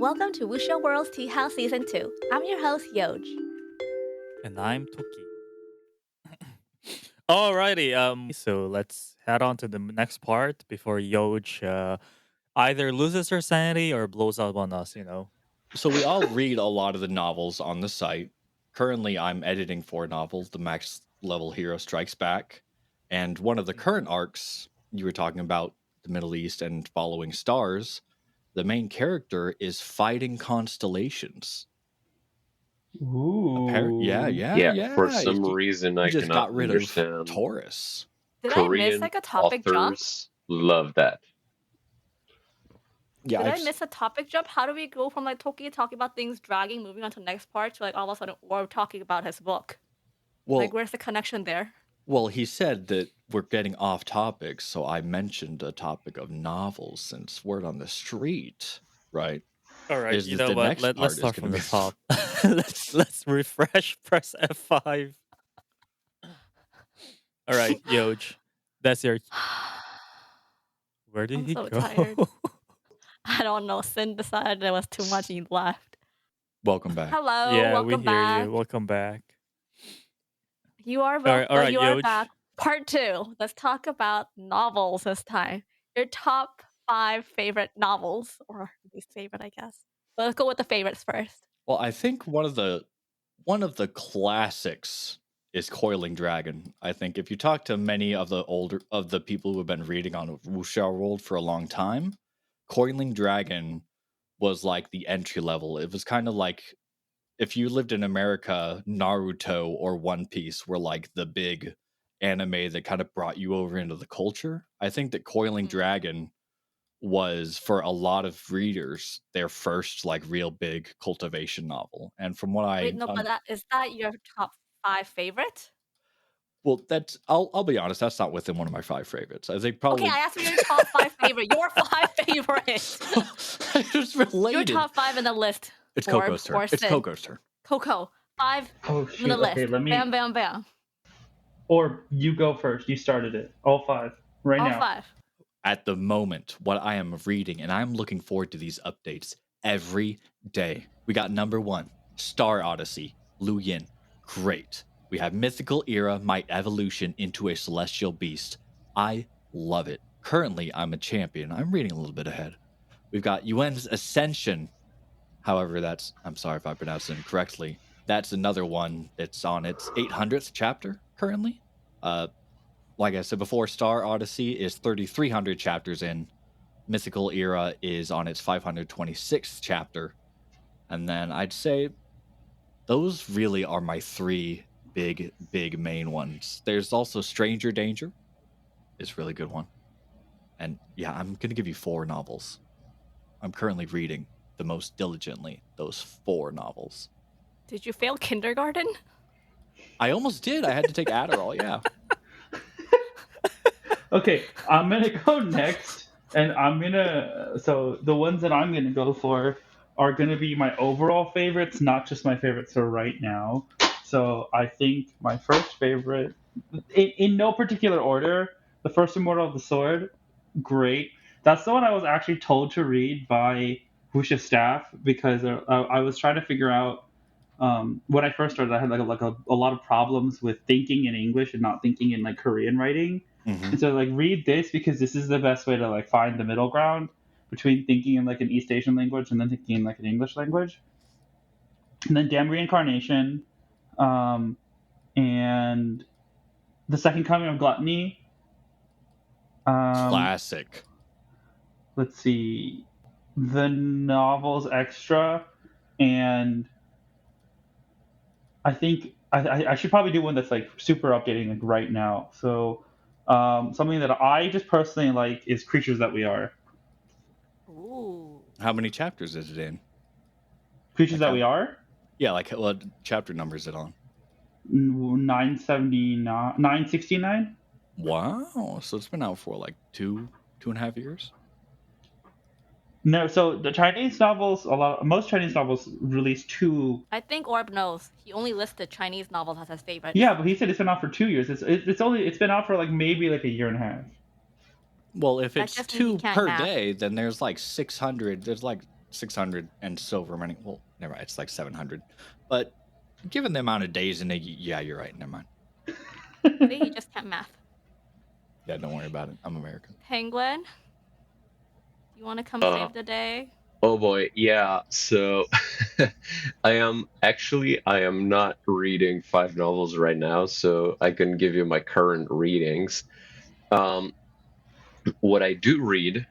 Welcome to Wuxiaworld's Tea House Season 2. I'm your host, Yojj. And I'm Tokki. Alrighty, so let's head on to the next part before Yojj either loses her sanity or blows up on us, So we all read a lot of the novels on the site. Currently, I'm editing 4 novels, The Max Level Hero Strikes Back. And one of the current arcs, you were talking about the Middle East and following stars, the main character is fighting constellations. Ooh. Yeah. For some reason, I just cannot got rid understand. of Taurus. Did I Korean miss like a topic jump? authors love that. Yeah, Did I miss a topic jump? How do we go from like Tokki talking about things dragging, moving on to the next part, to like all of a sudden Orb talking about his book? well, Like, where's the connection there? well, he said that we're getting off topic, so I mentioned a topic of novels since word on the street, right? Alright, Is you that know the what? next Let's part start is from gonna the be- top. let's refresh, press F5. Alright, Yojj. That's your... Where did I'm he so go? tired. I don't know. Sin decided there was too much and he left. Welcome back. Hello, Yeah, welcome we hear back. you. Welcome back. You are Alright, you are Yojj. back. Part 2. Let's talk about novels this time. Your top 5 favorite novels, or least favorite, I guess. But let's go with the favorites first. Well, I think one of the classics is Coiling Dragon. I think if you talk to many of the people who have been reading on Wuxiaworld for a long time, Coiling Dragon was like the entry level. It was kind of like if you lived in America, Naruto or One Piece were like the big anime that kind of brought you over into the culture. I think that Coiling Dragon was, for a lot of readers, their first like real big cultivation novel. And from what Wait, no, but is that your top 5 favorite? well, that's I'll be honest, that's not within one of my 5 favorites. I think probably Okay, I asked for your top 5 favorite. Your 5 favorites. it's related. Your top 5 in the list. It's Orb Coco's turn. or It's Sin. Coco's turn. Coco. 5 Oh in shoot. the list. Okay, let me. Bam, bam, bam. Or you go first. You started it. All 5 right All now. 5. At the moment, what I am reading, and I'm looking forward to these updates every day. We got number 1, Star Odyssey, Lu Yin. Great. We have Mythical Era, Might Evolution into a Celestial Beast. I love it. Currently, I'm a champion. I'm reading a little bit ahead. We've got Yuan's Ascension. However, I'm sorry if I pronounced it incorrectly. That's another one that's on its 800th chapter currently. Like I said before, Star Odyssey is 3,300 chapters in. Mythical Era is on its 526th chapter. And then I'd say those really are my 3 big main ones. There's also Stranger Danger. It's a really good one. And yeah, I'm going to give you 4 novels. I'm currently reading the most diligently those 4 novels. Did you fail kindergarten? I almost did. I had to take Adderall, yeah. Okay, I'm gonna go next, and so the ones that I'm gonna go for are gonna be my overall favorites, not just my favorites for right now. So I think my first favorite, in no particular order, the first Immortal of the Sword, great. That's the one I was actually told to read by Wuxia's staff because I was trying to figure out. When I first started, I had like a lot of problems with thinking in English and not thinking in like Korean writing. Mm-hmm. And so like read this because this is the best way to like find the middle ground between thinking in like an East Asian language and then thinking in like an English language. And then Damn Reincarnation, and The Second Coming of Gluttony. Classic. Let's see, the novels extra, and I think I should probably do one that's like super updating like right now. So something that I just personally like is Creatures That We Are. Ooh. How many chapters is it in? Creatures That We Are? Yeah, like what chapter number is it on? 979, 969. Wow. So it's been out for like 2.5 years? No, so the Chinese novels, most Chinese novels release 2. I think Orb knows. He only listed Chinese novels as his favorite. Yeah, but he said it's been out for 2 years. It's been out for like maybe like a year and a half. Well, if That it's just means 2 you can't per math. day, then there's like 600. There's like 600 and still remaining. Well, never mind. It's like 700. But given the amount of days in a yeah, you're right. Never mind. See, you just can't math. Yeah, don't worry about it. I'm American. Penguin, do you want to come save the day? Oh boy, yeah. So I am not reading 5 novels right now, so I can give you my current readings. What I do read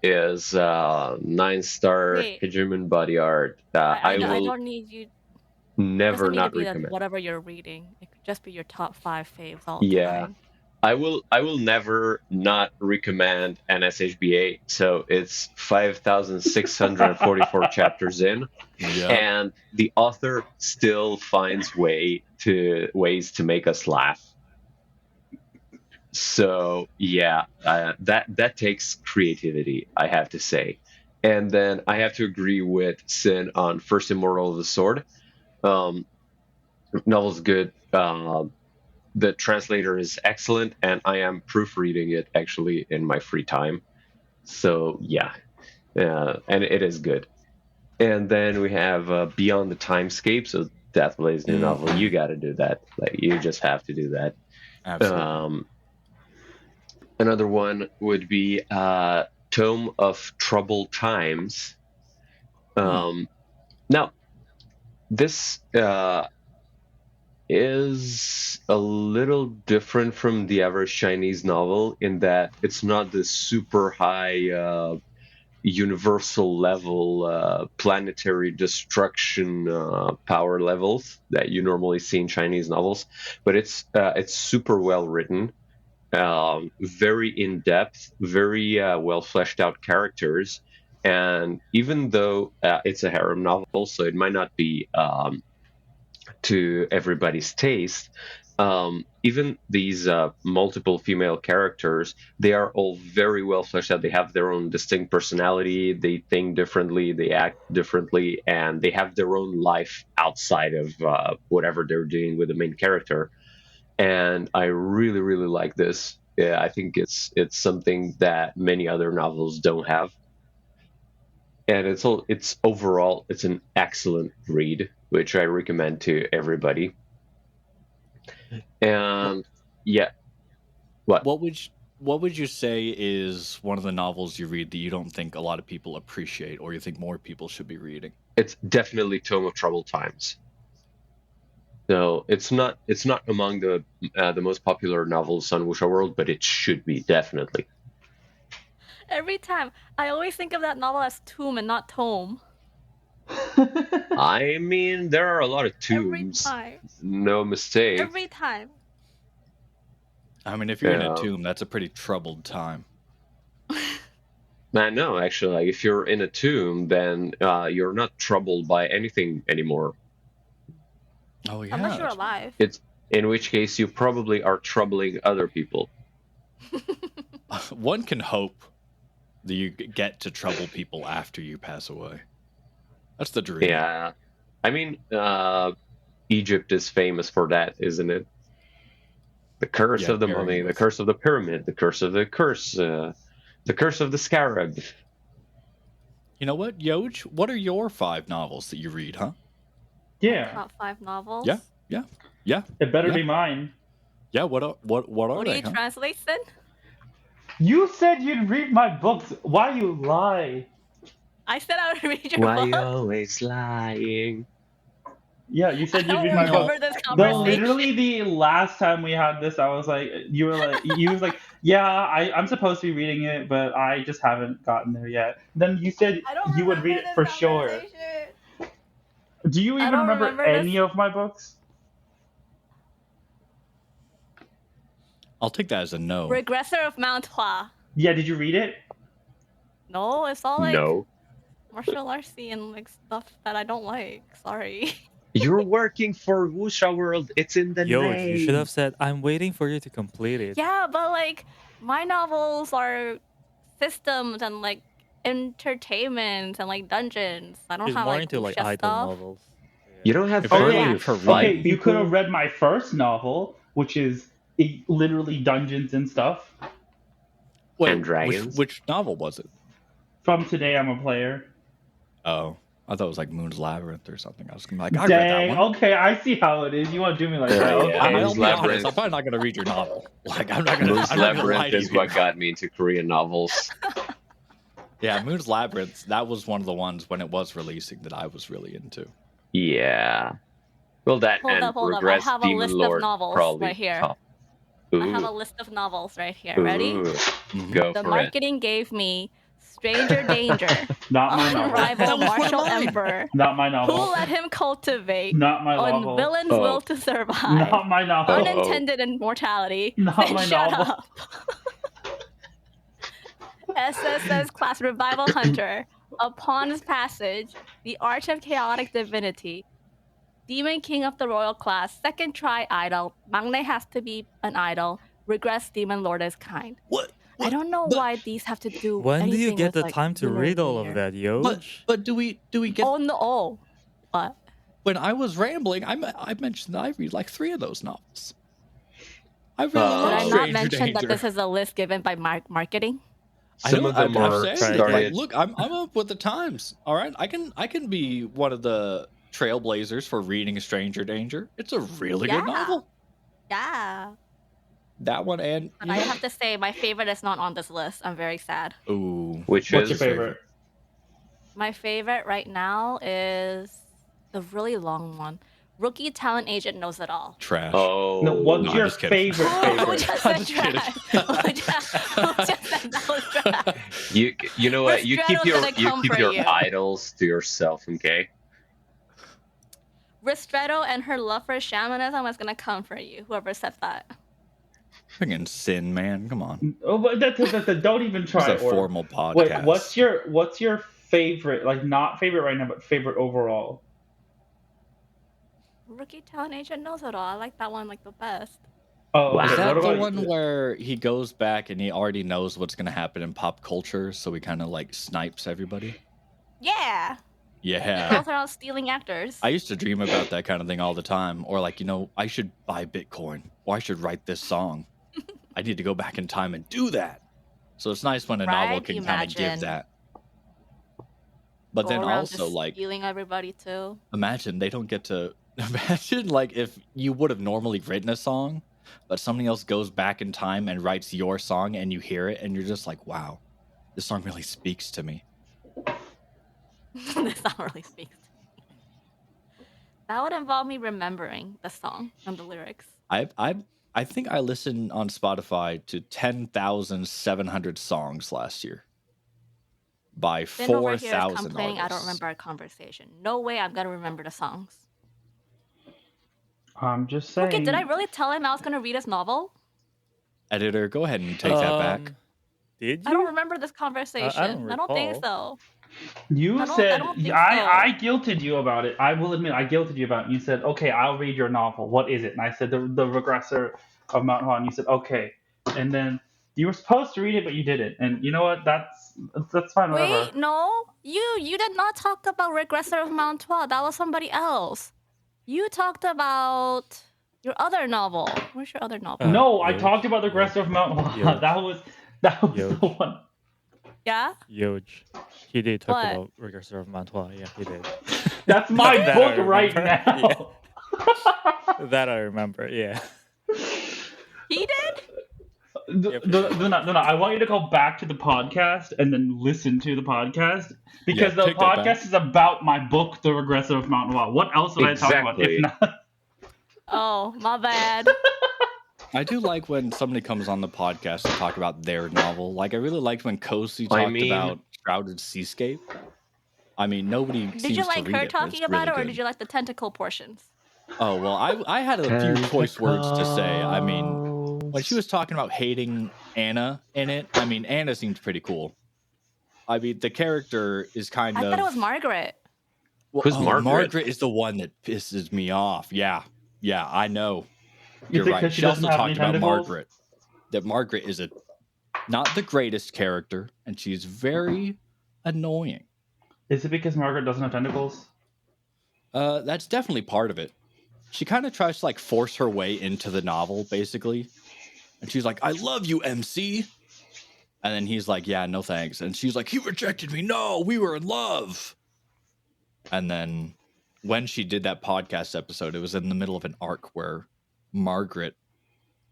is 9-star Wait. Hegemon Body Art. I will don't need you. never Doesn't need not to be recommend. whatever you're reading. It could just be your top 5 faves all the Yeah. time. I will never not recommend NSHBA. So it's 5,644 chapters in, and the author still finds ways to make us laugh. So yeah, that takes creativity, I have to say. And then I have to agree with Sin on First Immortal of the Sword. Novel's good. The translator is excellent, and I am proofreading it actually in my free time. So yeah, and it is good. And then we have Beyond the Timescape. So Deathblade's new novel. You got to do that. Like, you just have to do that. Absolutely. Another one would be Tome of Troubled Times. Now, this is a little different from the average Chinese novel in that it's not the super high universal level planetary destruction power levels that you normally see in Chinese novels, but it's super well written, very in depth, very well fleshed out characters, and even though it's a harem novel, so it might not be to everybody's taste, even these multiple female characters, they are all very well fleshed out. They have their own distinct personality, they think differently, they act differently, and they have their own life outside of whatever they're doing with the main character. And I really, really like this. Yeah, I think it's something that many other novels don't have. And it's overall an excellent read, which I recommend to everybody. And yeah, what would you say is one of the novels you read that you don't think a lot of people appreciate, or you think more people should be reading? It's definitely Tome of Troubled Times. So it's not among the most popular novels on Wuxiaworld, but it should be, definitely. Every time, I always think of that novel as Tome and not Tome. I mean, there are a lot of tombs. Every time. No mistake. Every time. I mean, if you're in a tomb, that's a pretty troubled time. No, actually, like, if you're in a tomb, then you're not troubled by anything anymore. Oh yeah. Unless you're alive. In which case you probably are troubling other people. One can hope that you get to trouble people after you pass away. That's the dream. Yeah. I mean, Egypt is famous for that, isn't it? The curse of the mummy, the curse of the pyramid, the curse of the curse of the scarab. You know what, Yojj? What are your 5 novels that you read, huh? Yeah. Top 5 novels. Yeah. It better be mine. Yeah. What are What do they? you translate, Sin? You said you'd read my books. Why you lie? I said I would read your Why book. you always lying? Yeah, you said you'd I read don't my remember book. this No, conversation. literally the last time we had this, I was like, you was like, yeah, I'm supposed to be reading it, but I just haven't gotten there yet. Then you said you would read it for sure. Do you even remember any of my books? I'll take that as a no. Regressor of Mount Hua. Yeah, did you read it? No, it's all like No. martial artsy and like stuff that I don't like. Sorry. You're working for Wuxiaworld. It's in the Yojj, name. you should have said, I'm waiting for you to complete it. Yeah, but like my novels are systems and like entertainment and like dungeons. I don't She's have more like into like wuxia idle stuff. novels. You don't have If time only to for fight Okay, you people. could have read my first novel, which is literally dungeons and stuff. Wait, And dragons. Which novel was it? From Today I'm a Player. Oh, I thought it was like Moon's Labyrinth or something. I was gonna be like, I read that Dang. one. Okay, I see how it is. You want to do me like that? Yeah, Okay. I'll Moon's be honest. Labyrinth. I'm probably not gonna read your novel. Like, I'm not gonna. Moon's I'm not gonna lie Labyrinth to is you. what got me into Korean novels. Yeah, Moon's Labyrinth. That was one of the ones when it was releasing that I was really into. Yeah. Well, that Hold and up. I Regress have a Demon list of Lord novels probably right here. top. I have a Ooh. list of novels right here. Ready? Ooh. Mhm. Go The for it. marketing gave me Stranger Danger, Not my novel. That Unrivaled was one of Martial mine. Emperor, Not my Who novel. Let Him Cultivate, Not my On novel. Villain's Oh. Will to Survive, Not my novel. Oh. Unintended Immortality, Not Then my Shut novel. Up. SSS Class Revival Hunter, Upon's Passage, The Arch of Chaotic Divinity, Demon King of the Royal Class, Second Try Idol, Mangne Has to Be an Idol, Regress Demon Lord is Kind. What? I don't know But- why these have to do When do you anything get with, the like, time to Lunar read New all of Year. that, Yojj? But do we get? Oh no! What? When I was rambling, I mentioned that I read like 3 of those novels. I really love Did I not Stranger mention Danger. that this is a list given by marketing? Some of them I'm are saying, started- like, look, I'm up with the times. All right, I can be one of the trailblazers for reading Stranger Danger. It's a really good Yeah. novel. Yeah. That one and But I have to say, my favorite is not on this list. I'm very sad. ooh, Which What's is your favorite? My favorite right now is the really long one. Rookie Talent Agent Knows It All. trash. Oh. No, what's No, I'm your just kidding. favorite Who favorite? just I'm said just kidding. trash? Who just said that was trash? You know what? You keep Ristretto's your gonna come for you. idols to yourself, okay? Ristretto and her love for shamanism is gonna come for you. Whoever said that. Freaking sin, man. Come on. Oh, but don't even It's try. a Or, formal podcast. wait, what's your favorite? Like, not favorite right now, but favorite overall. Rookie Talent Agent Knows It All. I like that one like the best. Oh, Wow. Is okay, that what the about one you? where he goes back and he already knows what's going to happen in pop culture, so he kind of like snipes everybody? Yeah. Yeah. Girls are all stealing actors. I used to dream about that kind of thing all the time. Or like, I should buy Bitcoin or I should write this song. I need to go back in time and do that. So it's nice when a novel Right? can kind of give Imagine. that. But Go then around also just like, stealing everybody too. imagine they don't get to imagine like if you would have normally written a song, but somebody else goes back in time and writes your song and you hear it and you're just like, wow, this song really speaks to me. This song really speaks to me. That would involve me remembering the song and the lyrics. I think I listened on Spotify to 10,700 songs last year. By Then over here is 4,000 complaining I don't artists. remember our conversation. No way I'm gonna remember the songs. I'm just saying. Okay, did I really tell him I was gonna read his novel? Editor, go ahead and take that back. Did you? I don't remember this conversation. don't I don't think recall. so. You I don't said think so. I guilted you about it. I will admit I guilted you about it. You said, "Okay, I'll read your novel. What is it?" And I said, "The Regressor of Mount Hua." And you said, "Okay." And then you were supposed to read it, but you didn't. And you know what? That's fine. Whatever. Wait, no. You did not talk about Regressor of Mount Hua. That was somebody else. You talked about your other novel. Where's your other novel? No, I Yojj. talked about the Regressor of Mount Hua. Yojj. That was the Yojj. one. Yeah? Yojj. He did talk What? about Regressor of Mantua. Yeah, he did. That's my That I book right remember. now. That I remember. Yeah. He did? No, I want you to go back to the podcast and then listen to the podcast because Yeah, the take that back. podcast is about my book, The Regressor of Mount Hua. What else would I talk about if Exactly. not? Oh, my bad. I do like when somebody comes on the podcast to talk about their novel. Like, I really liked when Cosy I talked mean- about Shrouded Seascape. I mean, nobody Did seems you to like read her it, but talking it's about really it, or good. did you like the tentacle portions? Oh, well, I had a few choice words to say. I mean, when she was talking about hating Anna in it, I mean, Anna seemed pretty cool. I mean, the character is kind I of... thought it was Margaret. Well, Who's Margaret? Margaret is the one that pisses me off. Yeah, I know. You You're think right. 'cause she She also doesn't have talked any about tentacles? Margaret. That Margaret is not the greatest character, and she's very annoying. Is it because Margaret doesn't have tentacles? That's definitely part of it. She kind of tries to like force her way into the novel, basically. And she's like, "I love you, MC." And then he's like, "Yeah, no thanks." And she's like, "He rejected me. No, we were in love." And then when she did that podcast episode, it was in the middle of an arc where Margaret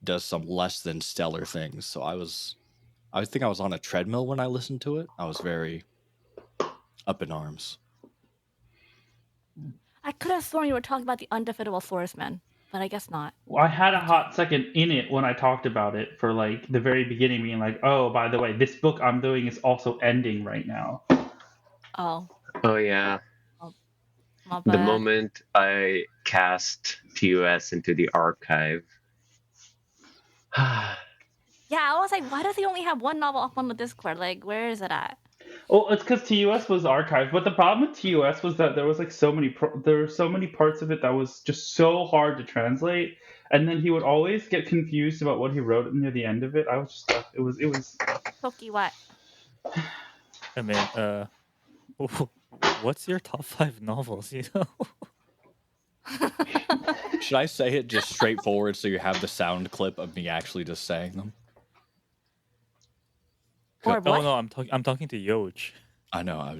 does some less than stellar things. So I think I was on a treadmill when I listened to it. I was very up in arms. I could have sworn you were talking about the undefeatable swordsman, but I guess not. I had a hot second in it when I talked about it for like the very beginning, being like, "Oh, by the way, this book I'm doing is also ending right now." Oh, Oh yeah. my The bad. moment I cast TOS into the archive. Yeah, I was like, why does he only have one novel up on the Discord? Like, where is it at? Well, it's because TOS was archived, but the problem with TOS was that there was like there were so many parts of it that was just so hard to translate, and then he would always get confused about what he wrote near the end of it. I was just it was Tokki, what? I mean, what's your top 5 novels? You know. Should I say it just straightforward so you have the sound clip of me actually just saying them? Or what? Oh no, I'm talking to Yojj. I know,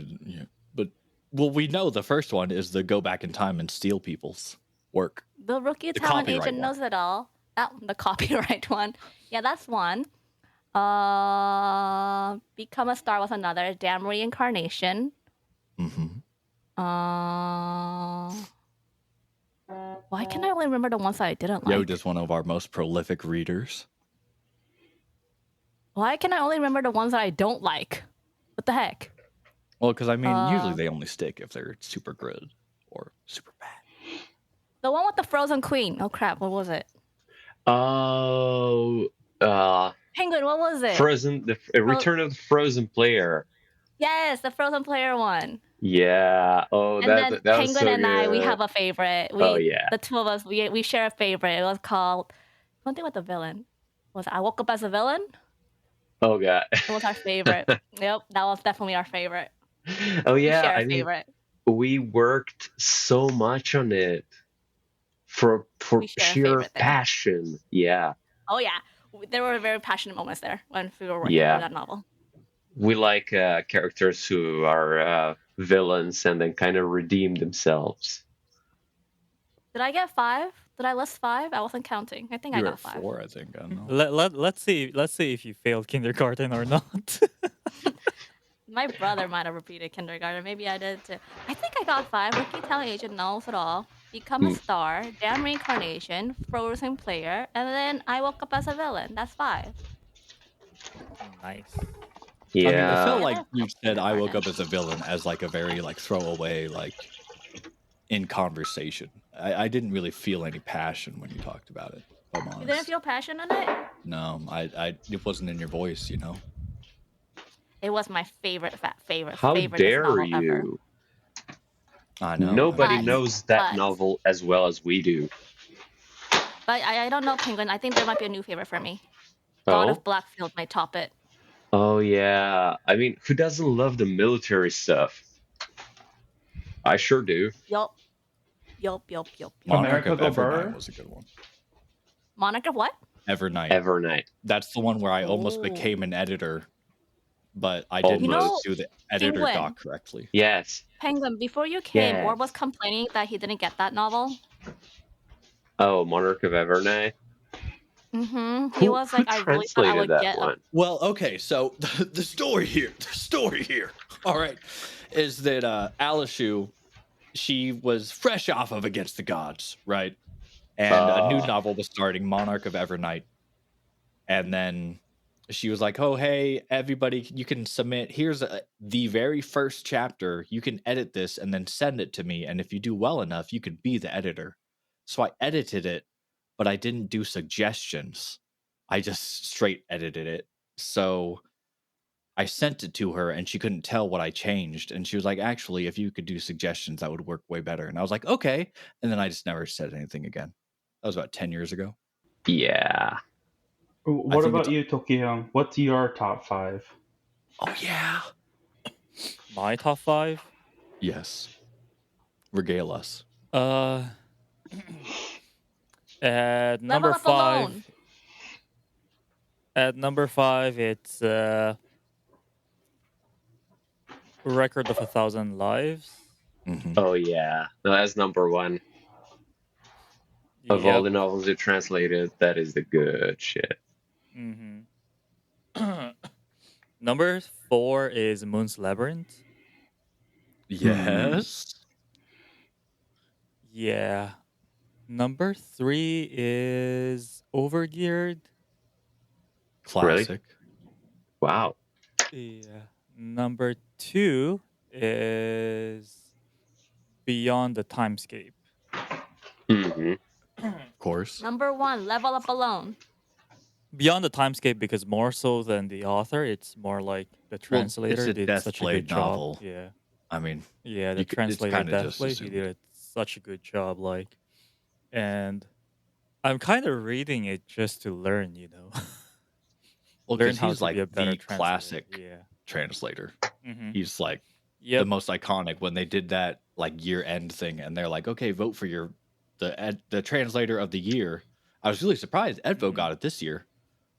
but we know the first one is the go back in time and steal people's work. The rookie The talent copyright agent one. knows it all. The copyright one. Yeah, that's one. Become a Star was another. Damn Reincarnation. Mm-hmm. Why can I only remember the ones that I didn't like? Yojj is one of our most prolific readers. Why can I only remember the ones that I don't like? What the heck? Well, because I mean, usually they only stick if they're super good or super bad. The one with the Frozen Queen. Oh crap! What was it? Oh, Penguin. What was it? Frozen. The Return of the Frozen Player. Yes, the Frozen Player one. Yeah. Oh, And that then that was Penguin so and I, we good. have a favorite. Oh, yeah. The two of us, we share a favorite. It was called something with the villain. Was it I Woke Up as a Villain? Oh god. It was our favorite. Yep, that was definitely our favorite. Oh We yeah. share a I mean, favorite. we worked so much on it for We share a sheer favorite there. passion. Yeah. Oh yeah, there were very passionate moments there when we were working Yeah. on that novel. We like characters who are villains and then kind of redeem themselves. Did I get 5? Did I list 5? I wasn't counting. I think I You were got at 5. 4, I think. I don't know. Let's see if you failed kindergarten or not. My brother might have repeated kindergarten. Maybe I did too. I think I got 5. Rookie Talent Agent knows it all. Become a Star. Damn Reincarnation. Frozen Player. And then I Woke Up as a Villain. That's 5. Nice. Yeah. I mean, I felt Yeah, like that's you said I woke up kindergarten. as a villain as like a very like throwaway like in conversation. I didn't really feel any passion when you talked about it. If I'm You honest. didn't feel passion in it? No, I it wasn't in your voice, you know. It was my favorite How dare novel ever. you? I know. Nobody But- knows that but- novel as well as we do. But I don't know, Penguin. I think there might be a new favorite for me. God Oh? of Blackfield might top it. Oh yeah. I mean, who doesn't love the military stuff? I sure do. Yup. Monarch of America Go Evernight Burr? was a good one. Monarch of what? Evernight. Evernight. That's the one where I almost Oh. became an editor, but I didn't Almost. do the editor Penguin. doc correctly. Yes. Penguin, before you came, Yes. Orb was complaining that he didn't get that novel. Oh, Monarch of Evernight. Mm-hmm. He was like, I really thought I translated would that get one? Well, okay, so the story here, all right, is that Alishu, she was fresh off of Against the Gods, right? And a new novel was starting, Monarch of Evernight. And then she was like, oh, hey, everybody, you can submit. Here's the very first chapter. You can edit this and then send it to me. And if you do well enough, you could be the editor. So I edited it, but I didn't do suggestions. I just straight edited it. So I sent it to her and she couldn't tell what I changed. And she was like, actually, if you could do suggestions, that would work way better. And I was like, okay. And then I just never said anything again. That was about 10 years ago. Yeah. What think about it's- you, Tokki? What's your top 5? Oh, yeah. My top 5. Yes. Regale us. At Level number up 5. alone. At number 5, it's Record of 1,000 Lives. Mhm. Oh yeah, no, that's number one of all Yep. the novels you translated. That is the good shit. Mm-hmm. Number 4 is Moon's Labyrinth. Yes. Yeah. Number 3 is Overgeared. Really? Classic. Wow. Yeah. Number 2 is Beyond the Timescape. Hmm. Of course. Number 1, Level Up Alone. Beyond the Timescape because more so than the author, it's more like the Well, it's translator a did such a good Deathblade job. novel. Yeah. I mean, Yeah, the it's translator kind of just Deathblade, he assumed. did such a good job. Like, and I'm kind of reading it just to learn, Well, learn because how he's to be like a better the translator. classic Yeah. translator. Mm-hmm. He's like the Yep. most iconic. When they did that like year end thing, and they're like, okay, vote for the translator of the year. I was really surprised Edvo Mhm. got it this year,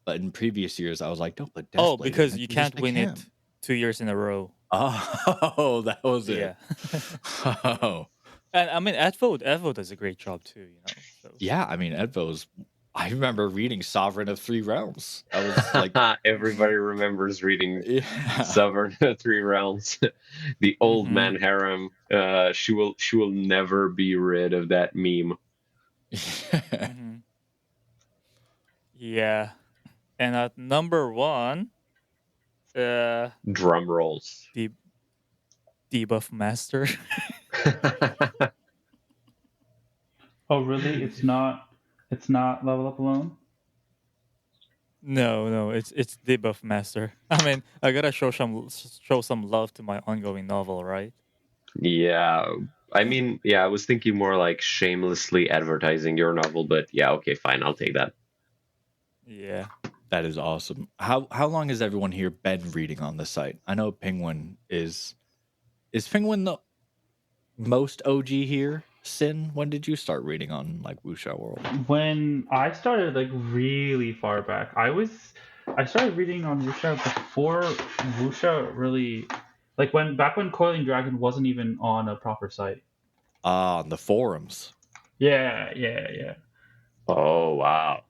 but in previous years, I was like, don't put Deathblade Oh, in because it, you just can't pick win him. it 2 years in a row. Oh, that was Yeah. it. Oh. And I mean, Edvo does a great job too. So Yeah, I mean, Edvo's. I remember reading Sovereign of Three Realms. That was like, Everybody remembers reading yeah. Sovereign of Three Realms. The old Mhm. man harem. She will never be rid of that meme. Mhm. Yeah. And at number 1, Drum rolls. the Debuff Master. Oh, really? It's not. It's not Level Up Alone. No, it's Debuff Master. I mean, I gotta show some love to my ongoing novel, right? Yeah. I mean, yeah, I was thinking more like shamelessly advertising your novel, but yeah, okay, fine, I'll take that. Yeah. That is awesome. How long has everyone here been reading on the site? I know Penguin is Penguin the most OG here? Sin, when did you start reading on like Wuxiaworld? When I started, like really far back, I started reading on Wuxia before Wuxia really, like back when Coiling Dragon wasn't even on a proper site. Ah, on the forums. Yeah. Oh, wow.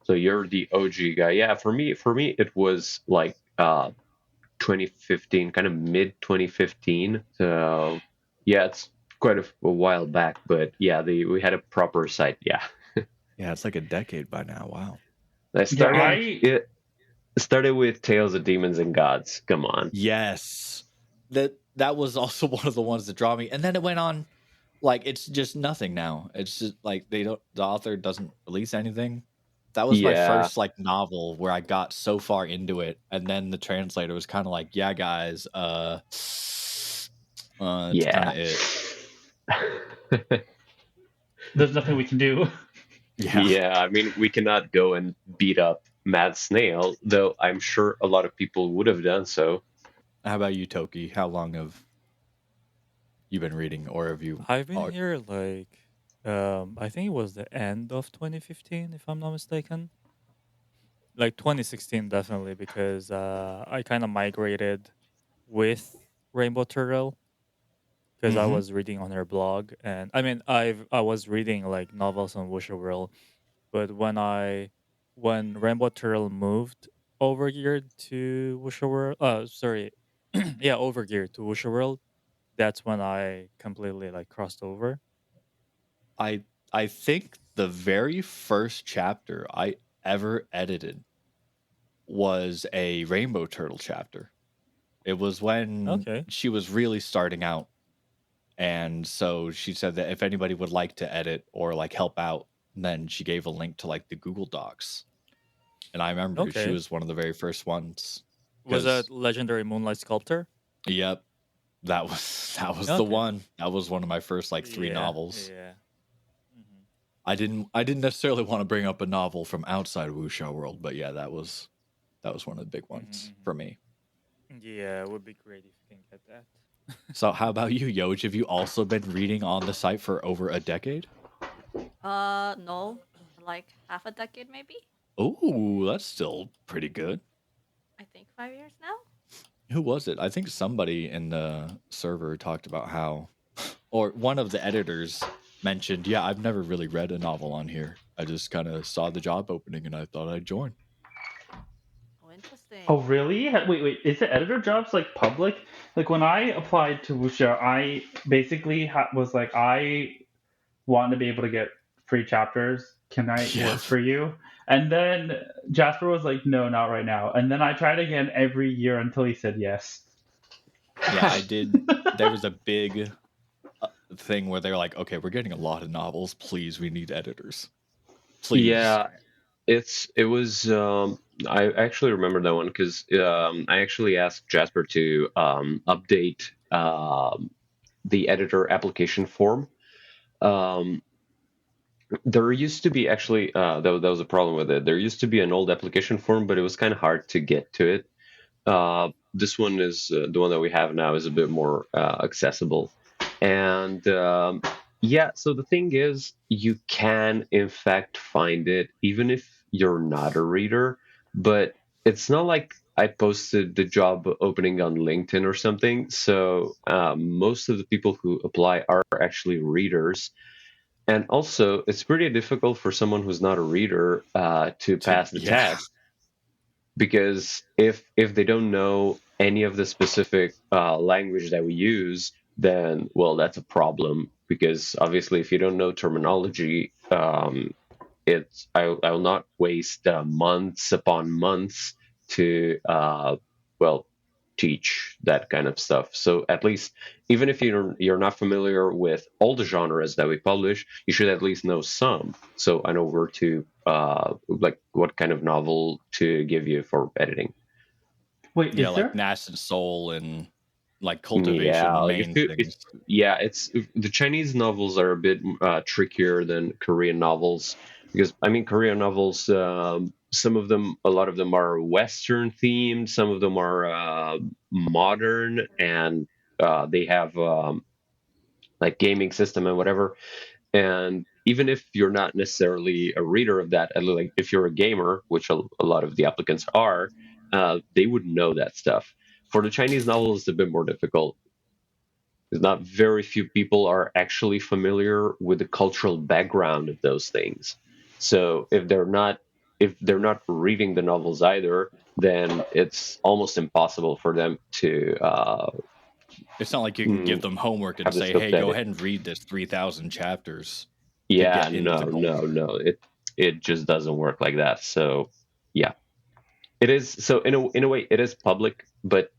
So you're the OG guy. Yeah, for me it was like 2015, kind of mid 2015. So yeah, it's quite a while back, but yeah, we had a proper site. Yeah. Yeah, it's like a decade by now. Wow. I started I it started with Tales of Demons and Gods. Come on. Yes. That was also one of the ones that draw me. And then it went on like it's just nothing now. It's just like the author doesn't release anything. That was my Yeah. first like novel where I got so far into it, and then the translator was kind of like, "Yeah, guys, that's kind of it." there's nothing we can do. Yeah. Yeah, I mean, we cannot go and beat up Mad Snail, though I'm sure a lot of people would have done so. How about you, Toki? How long have you been reading, or have you? I've been here like I think it was the end of 2015 if I'm not mistaken. Like 2016 definitely because I kind of migrated with RainbowTurtle because I Mhm. was reading on her blog, and I mean I was reading like novels on Wuxiaworld, but when RainbowTurtle moved over here to Wuxiaworld, sorry, yeah, over here to Wuxiaworld, that's when I completely like crossed over. I think the very first chapter I ever edited was a Rainbow Turtle chapter. It was when Okay. she was really starting out. And so she said that if anybody would like to edit or like help out, then she gave a link to like the Google Docs. And I remember she Okay. was one of the very first ones. Was that Legendary Moonlight Sculptor? Yep, that was the Okay. one. That was one of my first like 3 novels. Yeah. Mhm. I didn't necessarily want to bring up a novel from outside Wuxiaworld, but yeah, that was one of the big ones Mhm. for me. Yeah, it would be great if you can get that. So how about you, Yojj? Have you also been reading on the site for over a decade? No, like half a decade maybe. Ooh, that's still pretty good. I think 5 years now. Who was it? I think somebody in the server talked about how, or one of the editors mentioned, yeah, I've never really read a novel on here. I just kind of saw the job opening and I thought I'd join. Oh, interesting. Oh, really? Wait. Is the editor jobs like public? Like when I applied to Wuxia, I basically was like, I want to be able to get free chapters. Can I work for you? And then Jasper was like, no, not right now. And then I tried again every year until he said yes. Yeah, I did. There was a big thing where they're like, okay, we're getting a lot of novels. Please, we need editors. Please. Yeah, it was. I actually remember that one because I actually asked Jasper to update the editor application form. There used to be actually that was a problem with it. There used to be an old application form, but it was kind of hard to get to it. This one is the one that we have now is a bit more accessible, and yeah. So the thing is, you can in fact find it even if you're not a reader, but it's not like I posted the job opening on LinkedIn or something. So most of the people who apply are actually readers. And also, it's pretty difficult for someone who's not a reader to pass the test, because if they don't know any of the specific language that we use, then well, that's a problem. Because obviously, if you don't know terminology, I will not waste months upon months to well teach that kind of stuff. So at least, even if you're not familiar with all the genres that we publish, you should at least know some. So I know where to like what kind of novel to give you for editing. Wait, Yeah, is like there? Nascent Soul and like cultivation Yeah, main things. it's the Chinese novels are a bit trickier than Korean novels, because I mean Korean novels, some of them, a lot of them are Western themed, some of them are modern, and they have like gaming system and whatever. And even if you're not necessarily a reader of that, like if you're a gamer, which a lot of the applicants are, they would know that stuff. For the Chinese novels, it's a bit more difficult. Because not very few people are actually familiar with the cultural background of those things. So if they're not reading the novels either, then it's almost impossible for them to. It's not like you can give them homework and have the say, scope "Hey, to go edit. ahead and read this 3,000 chapters." Yeah, get into the goal. no. It just doesn't work like that. So yeah, it is. So in a way, it is public. But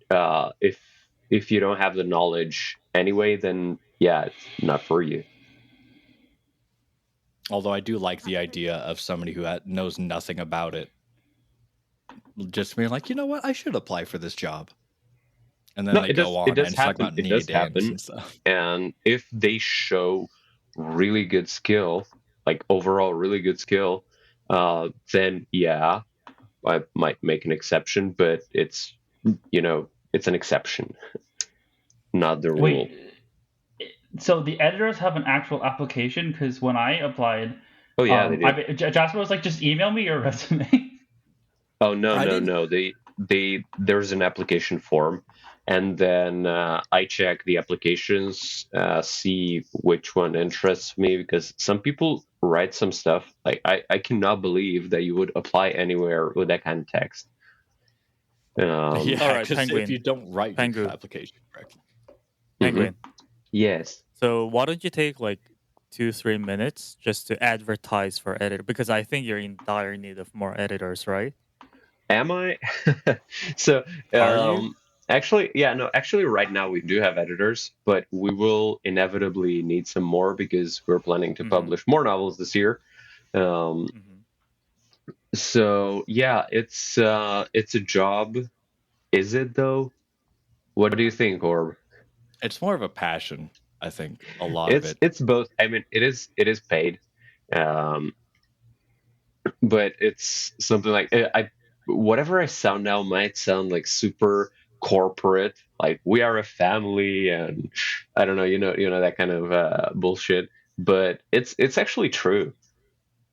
if you don't have the knowledge anyway, then yeah, it's not for you. Although I do like the idea of somebody who knows nothing about it, just being like, you know what, I should apply for this job. And then No, they go on and talk about It does happen. and stuff. And if they show really good skill, like overall really good skill, then yeah, I might make an exception. But it's it's an exception, not the rule. Wait, so the editors have an actual application? Because when I applied, Oh yeah, they do. Jasper was like, just email me your resume. Oh no. There's an application form, and then I check the applications, see which one interests me, because some people write some stuff like I cannot believe that you would apply anywhere with that kind of text. Yeah, All right, because Penguin. if you don't write your application correctly. Penguin. Yes. So why don't you take like 2-3 minutes just to advertise for editor? Because I think you're in dire need of more editors, right? Am I? So Are you? actually, yeah, no, actually right now we do have editors, but we will inevitably need some more because we're planning to publish more novels this year. So yeah, it's a job. Is it though? What do you think, Orb? It's more of a passion, I think. A lot of it. It's both. I mean, it is paid, but it's something like whatever I sound now might sound like super corporate, like we are a family, and I don't know, you know that kind of bullshit. But it's actually true.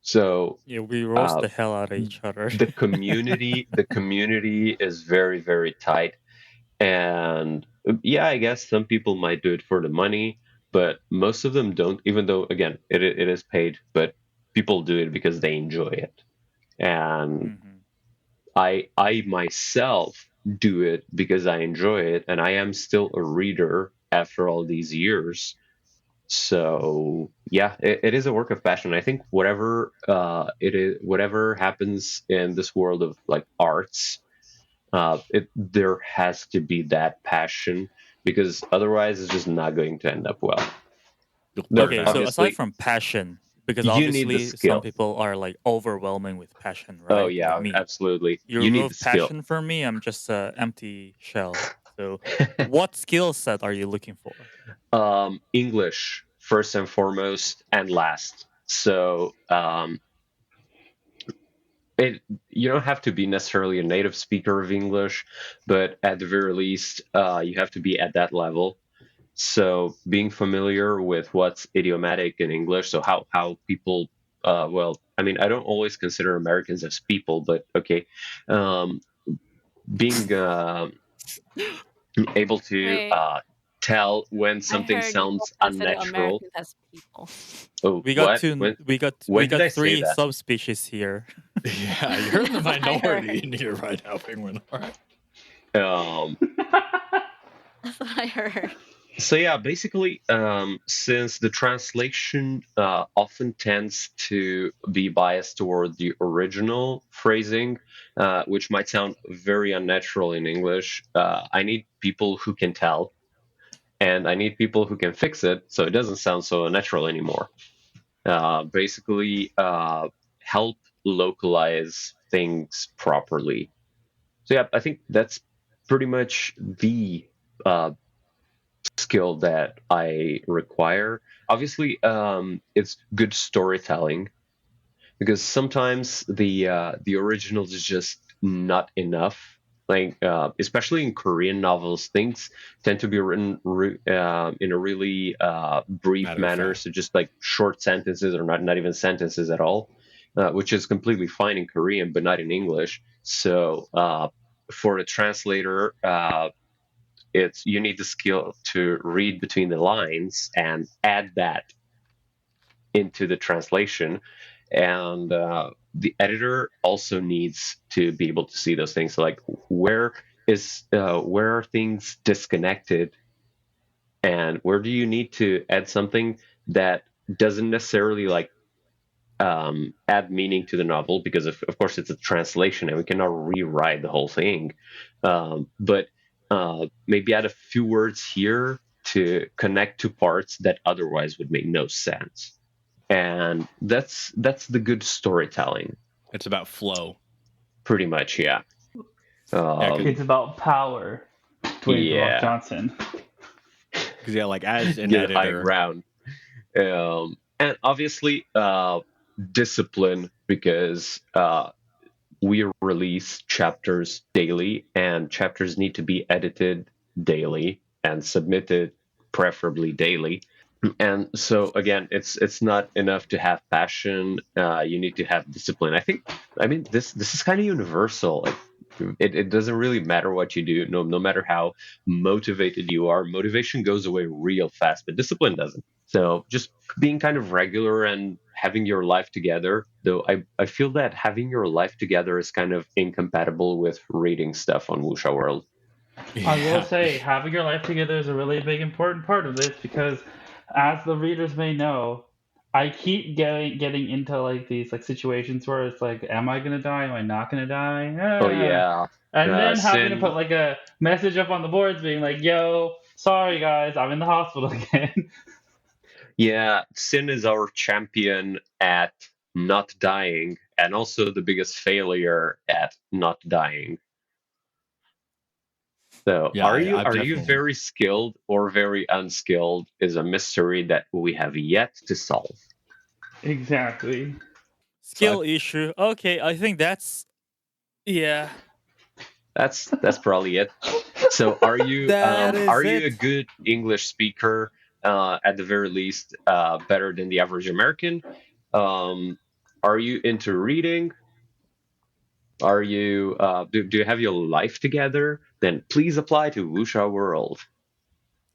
So yeah, we roast the hell out of each other. the community is very, very tight, And yeah, I guess some people might do it for the money, but most of them don't, even though, again, it is paid, but people do it because they enjoy it. And I myself do it because I enjoy it, and I am still a reader after all these years. So yeah, it is a work of passion. I think whatever it is, whatever happens in this world of like arts, there has to be that passion, because otherwise it's just not going to end up well. Okay, so aside from passion, because you need the obviously skill. some people are like overwhelming with passion, right? Oh yeah, Like me. absolutely. You need remove the skill. passion from me, I'm just an empty shell. So what skill set are you looking for? English first and foremost, and last. So you don't have to be necessarily a native speaker of English, but at the very least, you have to be at that level. So being familiar with what's idiomatic in English, so how people, well, I mean, I don't always consider Americans as people, but okay, being able to tell when something sounds unnatural. Americans as people. Oh, we got what? 3 subspecies here. Yeah, you're in the minority in here right now, Penguin. All right. That's what I heard. So yeah, basically, since the translation often tends to be biased toward the original phrasing, which might sound very unnatural in English, I need people who can tell, and I need people who can fix it so it doesn't sound so unnatural anymore. Basically, help localize things properly. So yeah, I think that's pretty much the skill that I require. Obviously, it's good storytelling, because sometimes the original is just not enough. Like especially in Korean novels, things tend to be written in a really brief manner, so just like short sentences, or not even sentences at all, which is completely fine in Korean, but not in English. So for a translator, you need the skill to read between the lines and add that into the translation. And the editor also needs to be able to see those things. So like, where are things disconnected, and where do you need to add something that doesn't necessarily like add meaning to the novel, because of course it's a translation and we cannot rewrite the whole thing, but maybe add a few words here to connect to parts that otherwise would make no sense. And that's the good storytelling. It's about flow. Pretty much, yeah. It's about power. Dwayne The Rock Johnson. Because yeah, like as an Get editor, high ground. And obviously, discipline, because we release chapters daily, and chapters need to be edited daily and submitted preferably daily. And so again, it's not enough to have passion. You need to have discipline. I mean, this is kind of universal. Like, it doesn't really matter what you do. No matter how motivated you are, motivation goes away real fast, but discipline doesn't. So just being kind of regular and having your life together, though I feel that having your life together is kind of incompatible with reading stuff on Wuxiaworld. I will say, having your life together is a really big important part of this, because as the readers may know, I keep getting into like these like situations where it's like, am I gonna die? Am I not gonna die? Oh yeah. And then having to put like a message up on the boards being like, yo, sorry guys, I'm in the hospital again. Yeah, Sin is our champion at not dying, and also the biggest failure at not dying. So, Yeah, are you definitely very skilled or very unskilled is a mystery that we have yet to solve. Exactly. Skill issue. Okay, I think that's That's probably it. So, are you a good English speaker? At the very least, better than the average American. Are you into reading? Are you do you have your life together? Then please apply to Wuxiaworld.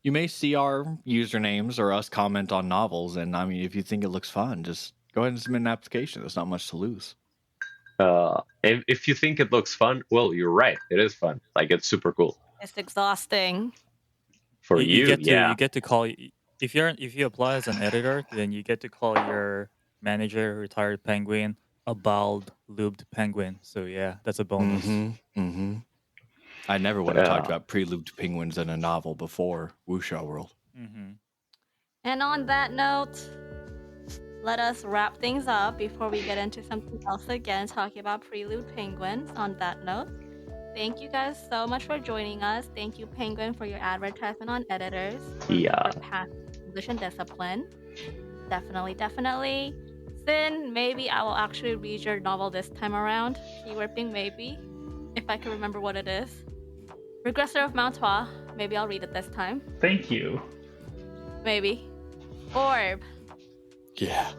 You may see our usernames or us comment on novels, and I mean, if you think it looks fun, just go ahead and submit an application. There's not much to lose. If you think it looks fun, well, you're right. It is fun. Like, it's super cool. It's exhausting. For you, you get to call if you apply as an editor, then you get to call your manager, retired penguin, a bald lubed penguin. So yeah, that's a bonus. I never would have talked about pre-lubed penguins in a novel before Wuxiaworld. And on that note, let us wrap things up before we get into something else again, talking about pre-lubed penguins. On that note, thank you guys so much for joining us. Thank you, Penguin, for your advertisement on editors. Yeah. For past English and discipline. Definitely. Sin, maybe I will actually read your novel this time around. Keyword being maybe, if I can remember what it is. Regressor of Mount Hua. Maybe I'll read it this time. Thank you. Maybe. Orb. Yeah.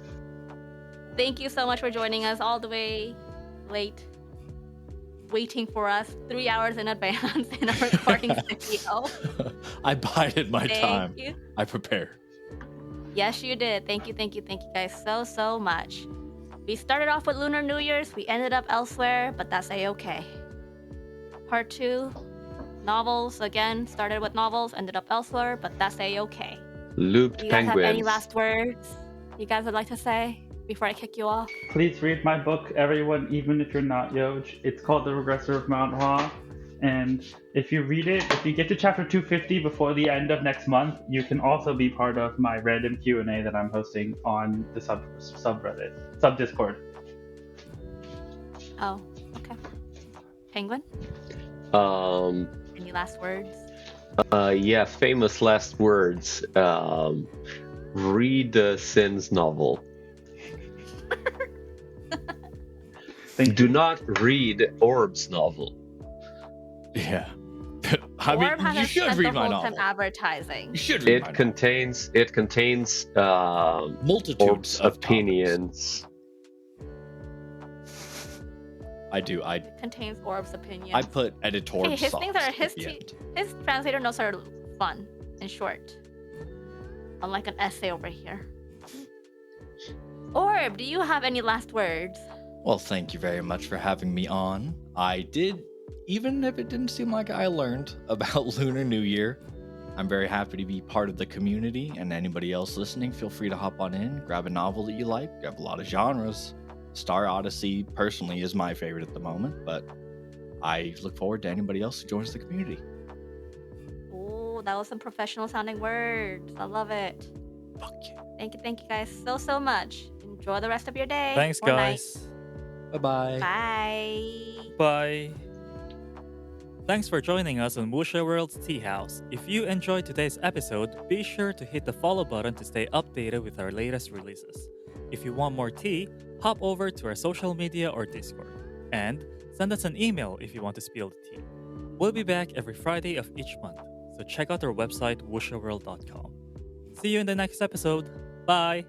Thank you so much for joining us all the way late, waiting for us 3 hours in advance in a recording studio. I bided my time. You. I prepared. Yes, you did. Thank you guys so much. We started off with Lunar New Year's. We ended up elsewhere, but that's a-okay. Part 2, novels. Again, started with novels, ended up elsewhere, but that's a-okay. Looped Do you guys penguins. have any last words you guys would like to say before I kick you off? Please read my book, everyone, even if you're not Yojj. It's called The Regressor of Mount Hua. And if you read it, if you get to chapter 250 before the end of next month, you can also be part of my random Q&A that I'm hosting on the sub-Discord. Oh, okay. Penguin? Any last words? Yeah, famous last words. Read Sin's novel. Do not read Orb's novel. Yeah. Orb you should read my novel. Advertising. You should read my novel. It contains multitudes Orb's of opinions. It contains Orb's opinions. I put editorial. His things are his translator notes are fun and short. Unlike an essay over here. Orb, do you have any last words? Well, thank you very much for having me on. I did, even if it didn't seem like I learned about Lunar New Year, I'm very happy to be part of the community, and anybody else listening, feel free to hop on in, grab a novel that you like. We have a lot of genres. Star Odyssey, personally, is my favorite at the moment, but I look forward to anybody else who joins the community. Oh, that was some professional sounding words. I love it. Fuck yeah. Thank you guys so much. Enjoy the rest of your day. Thanks, or guys. Night. Bye-bye. Bye. Bye. Thanks for joining us on Wuxiaworld's Tea House. If you enjoyed today's episode, be sure to hit the follow button to stay updated with our latest releases. If you want more tea, hop over to our social media or Discord. And send us an email if you want to spill the tea. We'll be back every Friday of each month, so check out our website, wuxiaworld.com. See you in the next episode. Bye!